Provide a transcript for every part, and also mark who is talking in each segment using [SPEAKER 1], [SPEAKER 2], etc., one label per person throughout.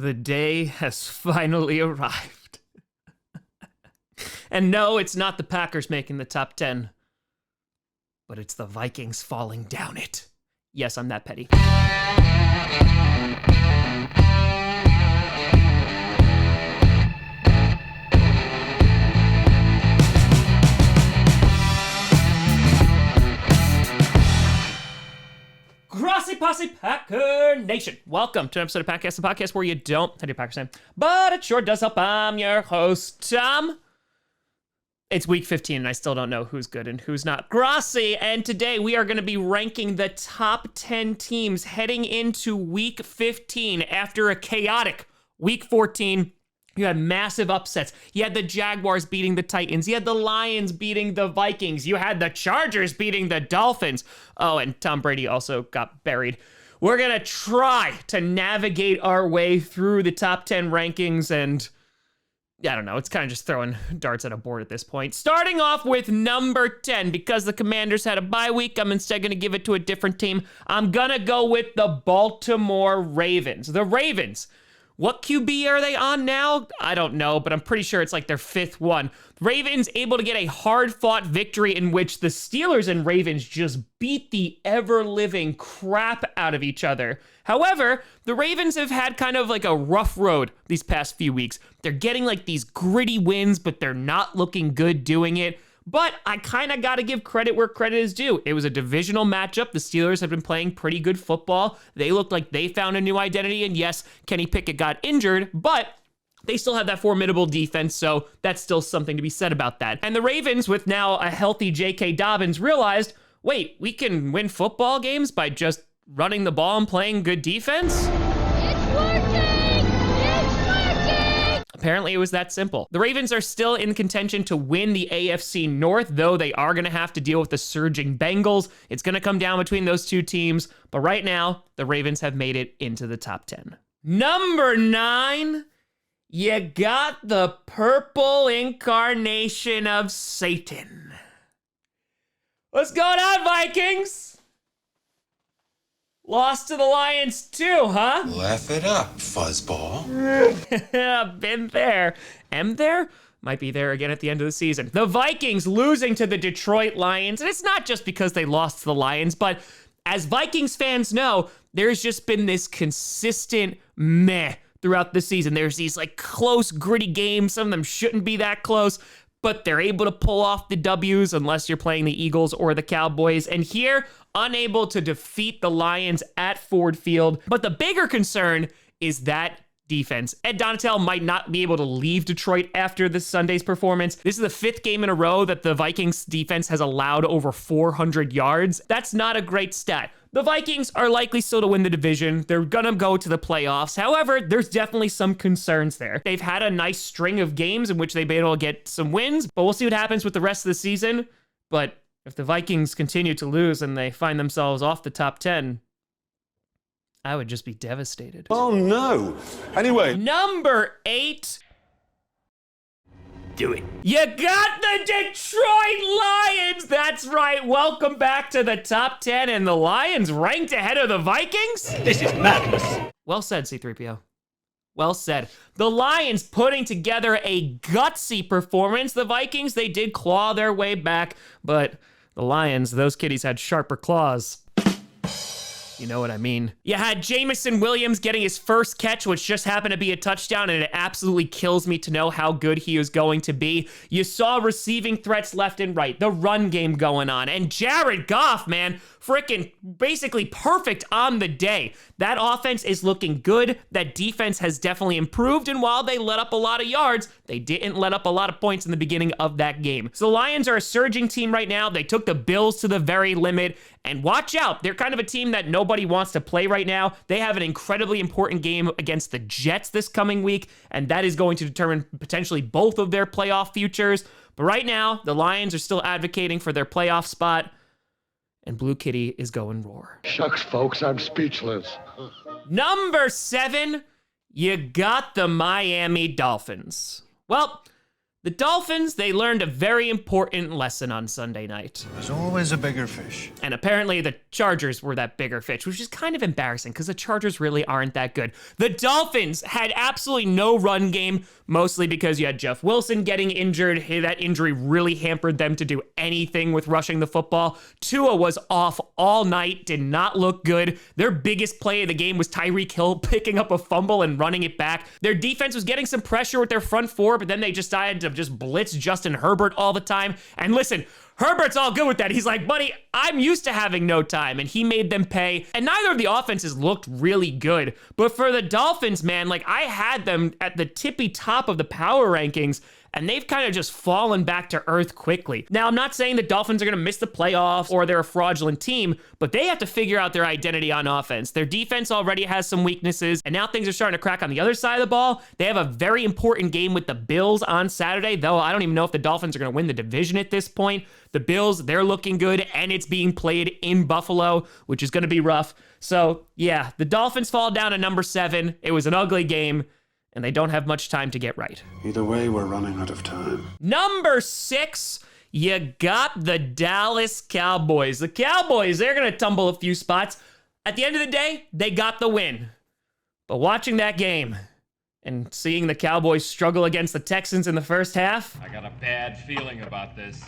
[SPEAKER 1] The day has finally arrived. And no, it's not the Packers making the top 10, but it's the Vikings falling down it. Yes, I'm that petty. Grossi Posse Packer Nation. Welcome to an episode of Podcast, the podcast where you don't have your Packers fan, but it sure does help. I'm your host, Tom. It's week 15 and I still don't know who's good and who's not. Grossi, and today we are going to be ranking the top 10 teams heading into week 15 after a chaotic week 14. You had massive upsets. You had the Jaguars beating the Titans. You had the Lions beating the Vikings. You had the Chargers beating the Dolphins. Oh, and Tom Brady also got buried. We're going to try to navigate our way through the top 10 rankings, and I don't know, it's kind of just throwing darts at a board at this point. Starting off with number 10, because the Commanders had a bye week, I'm instead going to give it to a different team. I'm going to go with the Baltimore Ravens. The Ravens. What QB are they on now? I don't know, but I'm pretty sure it's like their fifth one. Ravens able to get a hard-fought victory in which the Steelers and Ravens just beat the ever-living crap out of each other. However, the Ravens have had kind of like a rough road these past few weeks. They're getting like these gritty wins, but they're not looking good doing it. But I kind of got to give credit where credit is due. It was a divisional matchup. The Steelers have been playing pretty good football. They looked like they found a new identity. And yes, Kenny Pickett got injured, but they still have that formidable defense, so that's still something to be said about that. And the Ravens, with now a healthy J.K. Dobbins, realized, wait, we can win football games by just running the ball and playing good defense?
[SPEAKER 2] It's working!
[SPEAKER 1] Apparently it was that simple. The Ravens are still in contention to win the AFC North, though they are going to have to deal with the surging Bengals. It's going to come down between those two teams, but right now, the Ravens have made it into the top 10. Number 9, you got the purple incarnation of Satan. What's going on, Vikings? Lost to the Lions too, huh?
[SPEAKER 3] Laugh it up, fuzzball.
[SPEAKER 1] Been there. Am there? Might be there again at the end of the season. The Vikings losing to the Detroit Lions, and it's not just because they lost to the Lions, but as Vikings fans know, there's just been this consistent meh throughout the season. There's these like close, gritty games. Some of them shouldn't be that close, but they're able to pull off the W's unless you're playing the Eagles or the Cowboys. And here, unable to defeat the Lions at Ford Field. But the bigger concern is that defense. Ed Donatel might not be able to leave Detroit after this Sunday's performance. This is the 5th game in a row that the Vikings defense has allowed over 400 yards. That's not a great stat. The Vikings are likely still to win the division. They're gonna go to the playoffs. However, there's definitely some concerns there. They've had a nice string of games in which they've been able to get some wins, but we'll see what happens with the rest of the season. But if the Vikings continue to lose and they find themselves off the top 10, I would just be devastated.
[SPEAKER 4] Oh no. Anyway.
[SPEAKER 1] Number 8. Do it. You got the Detroit Lions. That's right. Welcome back to the top 10, and the Lions ranked ahead of the Vikings?
[SPEAKER 5] This is madness.
[SPEAKER 1] Well said, C-3PO. Well said. The Lions putting together a gutsy performance. The Vikings, they did claw their way back, but the Lions, those kitties had sharper claws. You know what I mean. You had Jamison Williams getting his first catch, which just happened to be a touchdown, and it absolutely kills me to know how good he is going to be. You saw receiving threats left and right, the run game going on, and Jared Goff, man, freaking basically perfect on the day. That offense is looking good. That defense has definitely improved, and while they let up a lot of yards, they didn't let up a lot of points in the beginning of that game. So the Lions are a surging team right now. They took the Bills to the very limit, and watch out. They're kind of a team that nobody wants to play right now. They have an incredibly important game against the Jets this coming week, and that is going to determine potentially both of their playoff futures. But right now, the Lions are still advocating for their playoff spot, and Blue Kitty is going roar.
[SPEAKER 6] Shucks, folks, I'm speechless.
[SPEAKER 1] Number 7, you got the Miami Dolphins. Well, The Dolphins, they learned a very important lesson on Sunday night.
[SPEAKER 5] There's always a bigger fish.
[SPEAKER 1] And apparently the Chargers were that bigger fish, which is kind of embarrassing because the Chargers really aren't that good. The Dolphins had absolutely no run game, mostly because you had Jeff Wilson getting injured. Hey, that injury really hampered them to do anything with rushing the football. Tua was off all night, did not look good. Their biggest play of the game was Tyreek Hill picking up a fumble and running it back. Their defense was getting some pressure with their front four, but then they just decided to just blitz Justin Herbert all the time. And listen, Herbert's all good with that. He's like, buddy, I'm used to having no time. And he made them pay. And neither of the offenses looked really good. But for the Dolphins, man, like I had them at the tippy top of the power rankings, and they've kind of just fallen back to earth quickly. Now, I'm not saying the Dolphins are going to miss the playoffs or they're a fraudulent team, but they have to figure out their identity on offense. Their defense already has some weaknesses, and now things are starting to crack on the other side of the ball. They have a very important game with the Bills on Saturday, though I don't even know if the Dolphins are going to win the division at this point. The Bills, they're looking good, and it's being played in Buffalo, which is going to be rough. So, yeah, the Dolphins fall down to number 7. It was an ugly game, and they don't have much time to get right.
[SPEAKER 5] Either way, we're running out of time.
[SPEAKER 1] Number 6, you got the Dallas Cowboys. The Cowboys, they're going to tumble a few spots. At the end of the day, they got the win. But watching that game and seeing the Cowboys struggle against the Texans in the first half,
[SPEAKER 7] I got a bad feeling about this.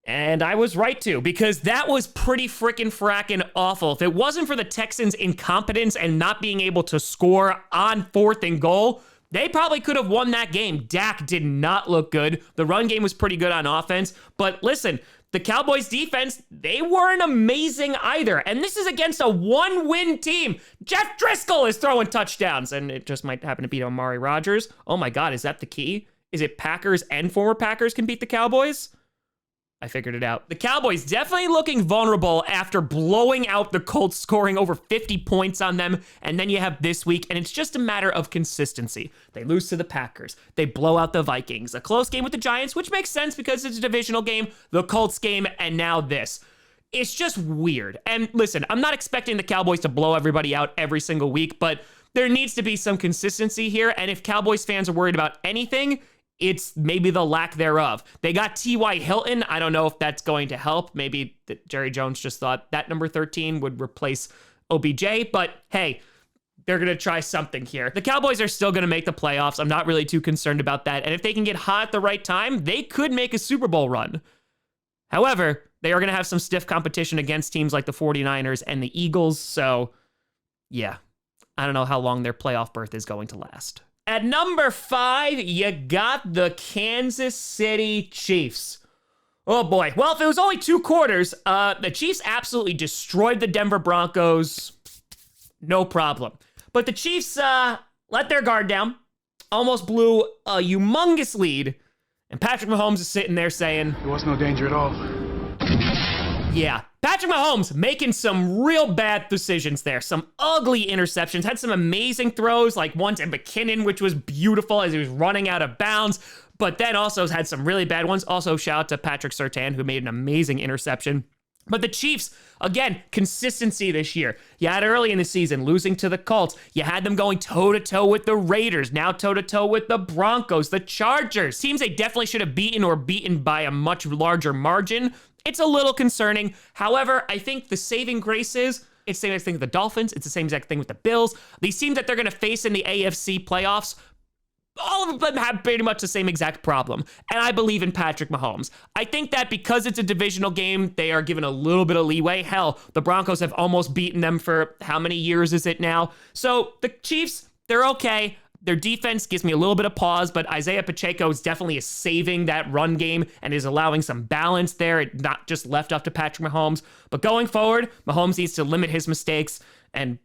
[SPEAKER 1] and I was right to, because that was pretty frickin' frackin' awful. If it wasn't for the Texans' incompetence and not being able to score on 4th and goal, they probably could have won that game. Dak did not look good. The run game was pretty good on offense. But listen, the Cowboys defense, they weren't amazing either. And this is against a 1-win team. Jeff Driscoll is throwing touchdowns, and it just might happen to beat Amari Rodgers. Oh my God, is that the key? Is it Packers and former Packers can beat the Cowboys? I figured it out. The Cowboys definitely looking vulnerable after blowing out the Colts, scoring over 50 points on them. And then you have this week, and it's just a matter of consistency. They lose to the Packers. They blow out the Vikings. A close game with the Giants, which makes sense because it's a divisional game, the Colts game, and now this. It's just weird. And listen, I'm not expecting the Cowboys to blow everybody out every single week, but there needs to be some consistency here. And if Cowboys fans are worried about anything, it's maybe the lack thereof. They got T.Y. Hilton. I don't know if that's going to help. Maybe Jerry Jones just thought that number 13 would replace OBJ, but hey, they're going to try something here. The Cowboys are still going to make the playoffs. I'm not really too concerned about that. And if they can get hot at the right time, they could make a Super Bowl run. However, they are going to have some stiff competition against teams like the 49ers and the Eagles. So yeah, I don't know how long their playoff berth is going to last. At number 5, you got the Kansas City Chiefs. Oh boy. Well, if it was only 2 quarters, the Chiefs absolutely destroyed the Denver Broncos. No problem. But the Chiefs let their guard down, almost blew a humongous lead, and Patrick Mahomes is sitting there saying,
[SPEAKER 6] There was no danger at all.
[SPEAKER 1] yeah, Patrick Mahomes making some real bad decisions there. Some ugly interceptions. Had some amazing throws, like one to McKinnon, which was beautiful as he was running out of bounds. But then also had some really bad ones. Also, shout out to Patrick Surtain, who made an amazing interception. But the Chiefs, again, consistency this year. You had early in the season losing to the Colts. You had them going toe-to-toe with the Raiders. Now toe-to-toe with the Broncos, the Chargers. Teams they definitely should have beaten or beaten by a much larger margin. It's a little concerning. However, I think the saving grace is it's the same exact thing with the Dolphins. It's the same exact thing with the Bills. These teams that they're going to face in the AFC playoffs, all of them have pretty much the same exact problem. And I believe in Patrick Mahomes. I think that because it's a divisional game, they are given a little bit of leeway. Hell, the Broncos have almost beaten them for how many years is it now? So the Chiefs, they're okay. Their defense gives me a little bit of pause, but Isaiah Pacheco is definitely saving that run game and is allowing some balance there, not just left up to Patrick Mahomes. But going forward, Mahomes needs to limit his mistakes, and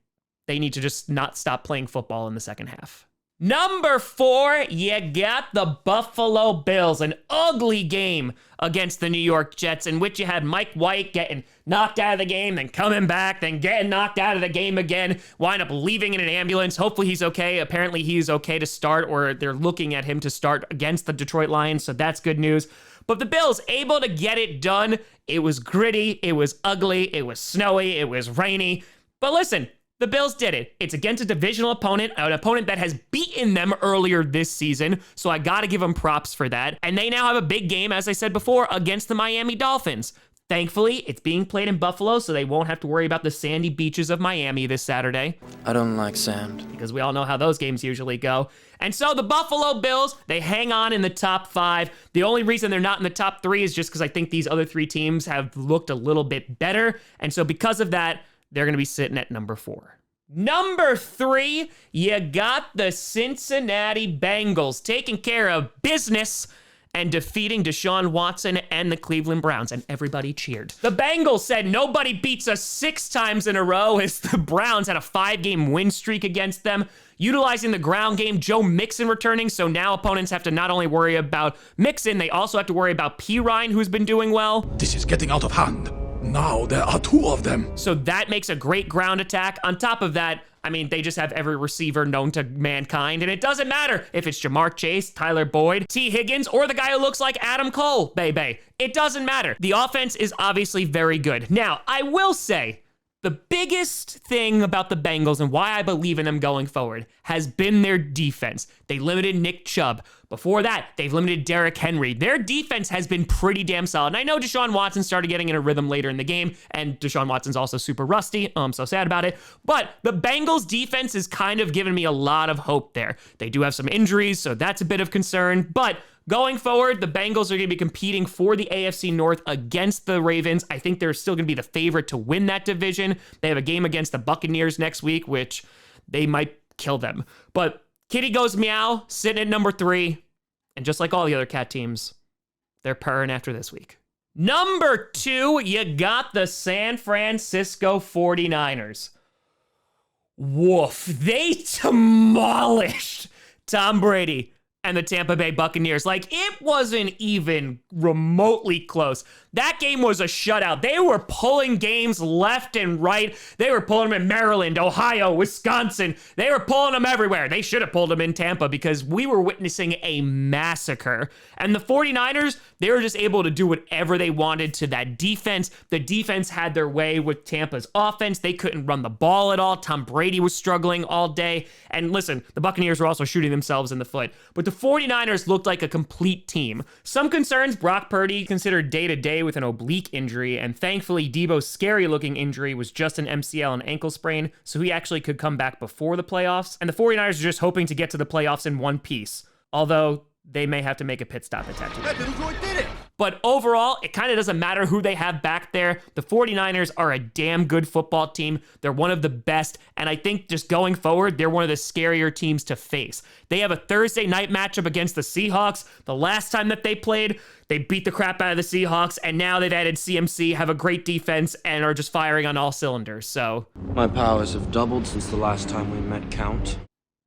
[SPEAKER 1] they need to just not stop playing football in the second half. Number 4, you got the Buffalo Bills, an ugly game against the New York Jets in which you had Mike White getting knocked out of the game, then coming back, then getting knocked out of the game again, wind up leaving in an ambulance. Hopefully he's okay. Apparently he's okay to start, or they're looking at him to start against the Detroit Lions, so that's good news. But the Bills able to get it done. It was gritty, it was ugly, it was snowy, it was rainy. But listen, The Bills did it. It's against a divisional opponent, an opponent that has beaten them earlier this season, so I gotta give them props for that. And they now have a big game, as I said before, against the Miami Dolphins. Thankfully, it's being played in Buffalo, so they won't have to worry about the sandy beaches of Miami this Saturday.
[SPEAKER 8] I don't like sand.
[SPEAKER 1] Because we all know how those games usually go. And so the Buffalo Bills, they hang on in the top 5. The only reason they're not in the top 3 is just because I think these other 3 teams have looked a little bit better. And so because of that, they're going to be sitting at number 4. Number 3, you got the Cincinnati Bengals taking care of business and defeating Deshaun Watson and the Cleveland Browns, and everybody cheered. The Bengals said nobody beats us 6 times in a row as the Browns had a 5-game win streak against them. Utilizing the ground game, Joe Mixon returning, so now opponents have to not only worry about Mixon, they also have to worry about Pirine, who's been doing well.
[SPEAKER 9] This is getting out of hand. Now there are 2 of them.
[SPEAKER 1] So that makes a great ground attack. On top of that, I mean, they just have every receiver known to mankind, and it doesn't matter if it's Jamar Chase, Tyler Boyd, T. Higgins, or the guy who looks like Adam Cole, baby. It doesn't matter. The offense is obviously very good. Now, I will say, the biggest thing about the Bengals and why I believe in them going forward has been their defense. They limited Nick Chubb. Before that, they've limited Derrick Henry. Their defense has been pretty damn solid. And I know Deshaun Watson started getting in a rhythm later in the game, and Deshaun Watson's also super rusty. I'm so sad about it. But the Bengals defense has kind of given me a lot of hope there. They do have some injuries, so that's a bit of concern. But going forward, the Bengals are going to be competing for the AFC North against the Ravens. I think they're still going to be the favorite to win that division. They have a game against the Buccaneers next week, which they might kill them. But Kitty goes meow, sitting at number 3. And just like all the other cat teams, they're purring after this week. Number 2, you got the San Francisco 49ers. Woof. They demolished Tom Brady and the Tampa Bay Buccaneers. Like, it wasn't even remotely close. That game was a shutout. They were pulling games left and right. They were pulling them in Maryland, Ohio, Wisconsin. They were pulling them everywhere. They should have pulled them in Tampa because we were witnessing a massacre. And the 49ers, they were just able to do whatever they wanted to that defense. The defense had their way with Tampa's offense. They couldn't run the ball at all. Tom Brady was struggling all day. And listen, the Buccaneers were also shooting themselves in the foot. But the 49ers looked like a complete team. Some concerns, Brock Purdy considered day-to-day with an oblique injury, and thankfully Debo's scary-looking injury was just an MCL and ankle sprain, so he actually could come back before the playoffs. And the 49ers are just hoping to get to the playoffs in one piece, although they may have to make a pit stop at Tatooine. But overall, it kind of doesn't matter who they have back there. The 49ers are a damn good football team. They're one of the best, and I think just going forward, they're one of the scarier teams to face. They have a Thursday night matchup against the Seahawks. The last time that they played, they beat the crap out of the Seahawks, and now they've added CMC, have a great defense, and are just firing on all cylinders, so
[SPEAKER 8] My powers have doubled since the last time we met, Count.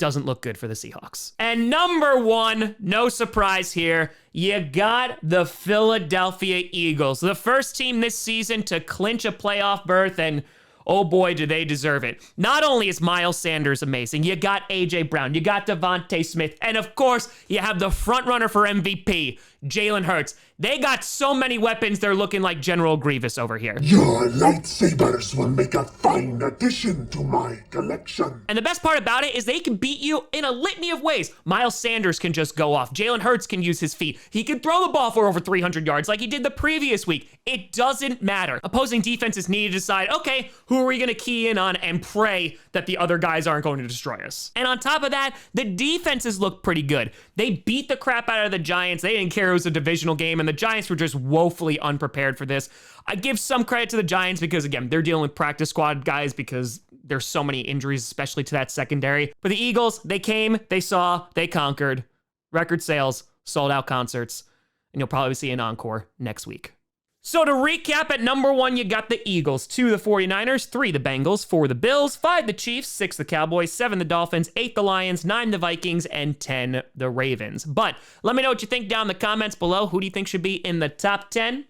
[SPEAKER 1] doesn't look good for the Seahawks. And number 1, no surprise here, you got the Philadelphia Eagles, the first team this season to clinch a playoff berth, and oh boy, do they deserve it. Not only is Miles Sanders amazing, you got A.J. Brown, you got Devontae Smith, and of course, you have the frontrunner for MVP, Jalen Hurts. They got so many weapons, they're looking like General Grievous over here.
[SPEAKER 10] Your lightsabers will make a fine addition to my collection.
[SPEAKER 1] And the best part about it is they can beat you in a litany of ways. Miles Sanders can just go off. Jalen Hurts can use his feet. He can throw the ball for over 300 yards like he did the previous week. It doesn't matter. Opposing defenses need to decide, okay, who are we going to key in on and pray that the other guys aren't going to destroy us. And on top of that, the defenses look pretty good. They beat the crap out of the Giants. They didn't care it was a divisional game, and the Giants were just woefully unprepared for this. I give some credit to the Giants because, again, they're dealing with practice squad guys because there's so many injuries, especially to that secondary. But the Eagles, they came, they saw, they conquered. Record sales, sold out concerts, and you'll probably see an encore next week. So to recap, at number 1, you got the Eagles, 2 the 49ers, 3 the Bengals, 4 the Bills, 5 the Chiefs, 6 the Cowboys, 7 the Dolphins, 8 the Lions, 9 the Vikings, and 10 the Ravens. But let me know what you think down in the comments below. Who do you think should be in the top 10?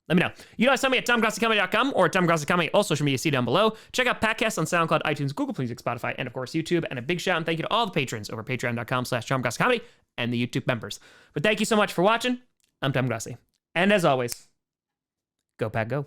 [SPEAKER 1] Let me know. You know, send me at TomGrossiComedy.com or TomGrossiComedy, all social media, see down below. Check out podcasts on SoundCloud, iTunes, Google Play Music, Spotify, and of course YouTube. And a big shout and thank you to all the patrons over patreon.com/TomGrossiComedy and the YouTube members. But thank you so much for watching. I'm Tom Grossi. And as always, go Pack Go.